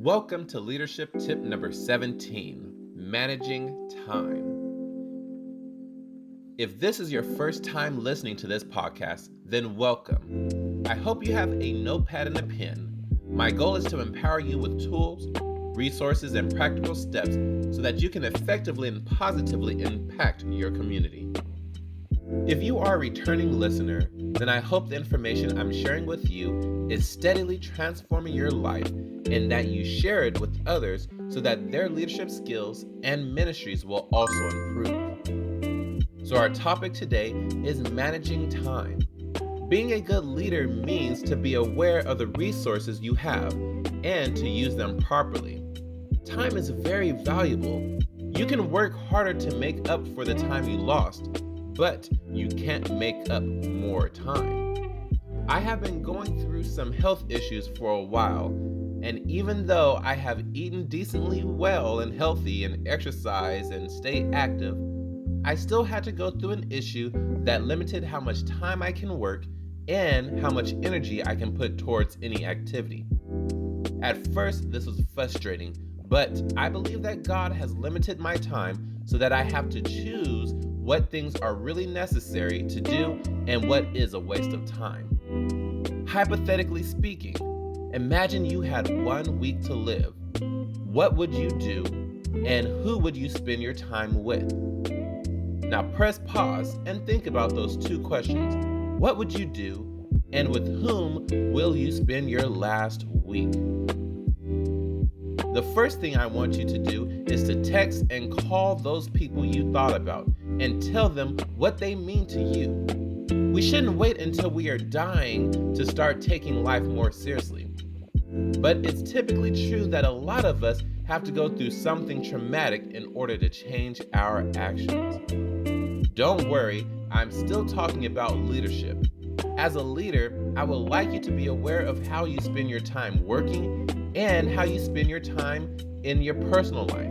Welcome to leadership tip number 17, managing time. If this is your first time listening to this podcast, then welcome. I hope you have a notepad and a pen. My goal is to empower you with tools, resources, and practical steps so that you can effectively and positively impact your community. If you are a returning listener, then I hope the information I'm sharing with you is steadily transforming your life and that you share it with others so that their leadership skills and ministries will also improve. So our topic today is managing time. Being a good leader means to be aware of the resources you have and to use them properly. Time is very valuable. You can work harder to make up for the time you lost, but you can't make up more time. I have been going through some health issues for a while, and even though I have eaten decently well and healthy and exercise and stay active, I still had to go through an issue that limited how much time I can work and how much energy I can put towards any activity. At first, this was frustrating, but I believe that God has limited my time so that I have to choose what things are really necessary to do and what is a waste of time. Hypothetically speaking, imagine you had 1 week to live. What would you do and who would you spend your time with? Now press pause and think about those two questions. What would you do and with whom will you spend your last week? The first thing I want you to do is to text and call those people you thought about and tell them what they mean to you. We shouldn't wait until we are dying to start taking life more seriously. But it's typically true that a lot of us have to go through something traumatic in order to change our actions. Don't worry, I'm still talking about leadership. As a leader, I would like you to be aware of how you spend your time working and how you spend your time in your personal life.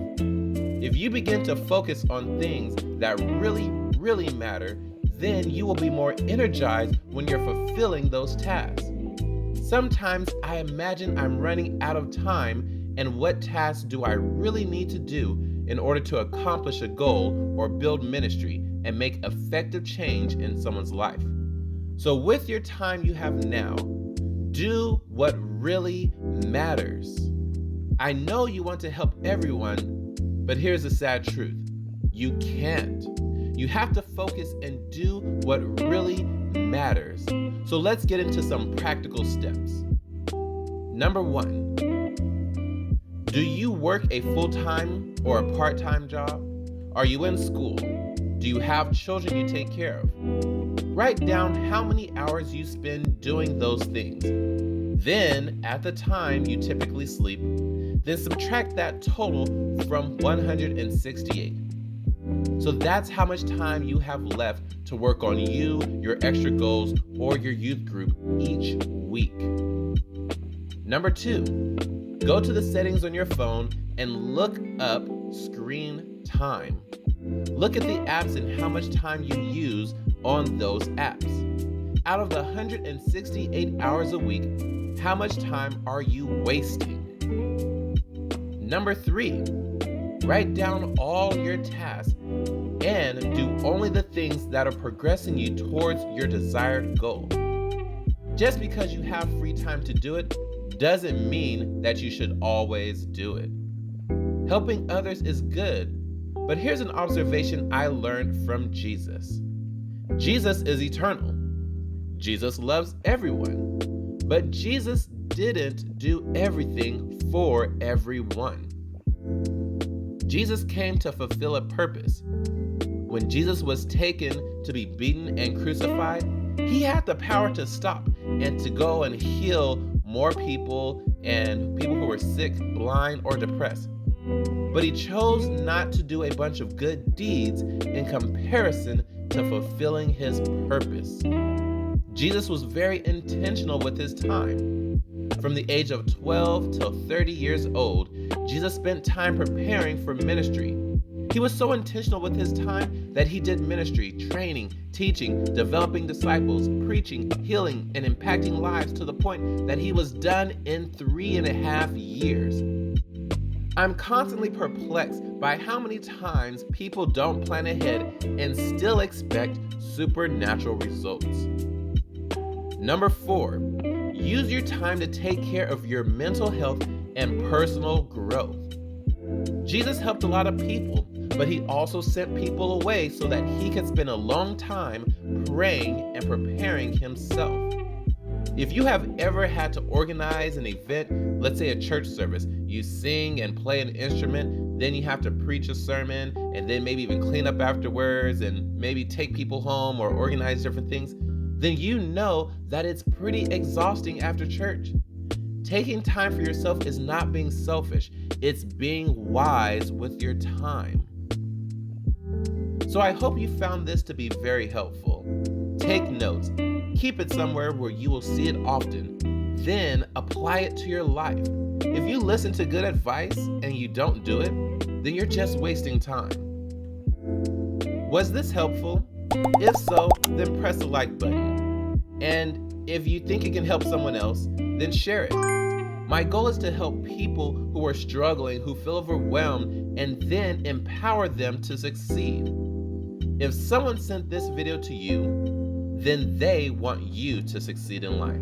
If you begin to focus on things that really matter, then you will be more energized when you're fulfilling those tasks. Sometimes I imagine I'm running out of time and what tasks do I really need to do in order to accomplish a goal or build ministry and make effective change in someone's life. So with your time you have now, do what really matters. I know you want to help everyone, but here's the sad truth. You can't. You have to focus and do what really matters. So let's get into some practical steps. Number 1, do you work a full-time or a part-time job? Are you in school? Do you have children you take care of? Write down how many hours you spend doing those things. Then, at the time you typically sleep, then subtract that total from 168. So that's how much time you have left to work on you, your extra goals, or your youth group each week. Number 2, go to the settings on your phone and look up screen time. Look at the apps and how much time you use on those apps. Out of the 168 hours a week, how much time are you wasting? Number 3, write down all your tasks and do only the things that are progressing you towards your desired goal. Just because you have free time to do it doesn't mean that you should always do it. Helping others is good, but here's an observation I learned from Jesus. Jesus is eternal. Jesus loves everyone, but Jesus didn't do everything for everyone. Jesus came to fulfill a purpose. When Jesus was taken to be beaten and crucified, he had the power to stop and to go and heal more people and people who were sick, blind, or depressed. But he chose not to do a bunch of good deeds in comparison to fulfilling his purpose. Jesus was very intentional with his time. From the age of 12 till 30 years old, Jesus spent time preparing for ministry. He was so intentional with his time that he did ministry, training, teaching, developing disciples, preaching, healing, and impacting lives to the point that he was done in 3.5 years. I'm constantly perplexed by how many times people don't plan ahead and still expect supernatural results. Number 4, use your time to take care of your mental health and personal growth. Jesus helped a lot of people, but he also sent people away so that he could spend a long time praying and preparing himself. If you have ever had to organize an event, let's say a church service, you sing and play an instrument, then you have to preach a sermon, and then maybe even clean up afterwards, and maybe take people home or organize different things, then you know that it's pretty exhausting after church. Taking time for yourself is not being selfish, it's being wise with your time. So I hope you found this to be very helpful. Take notes, keep it somewhere where you will see it often, then apply it to your life. If you listen to good advice and you don't do it, then you're just wasting time. Was this helpful? If so, then press the like button. And if you think it can help someone else, then share it. My goal is to help people who are struggling, who feel overwhelmed, and then empower them to succeed. If someone sent this video to you, then they want you to succeed in life.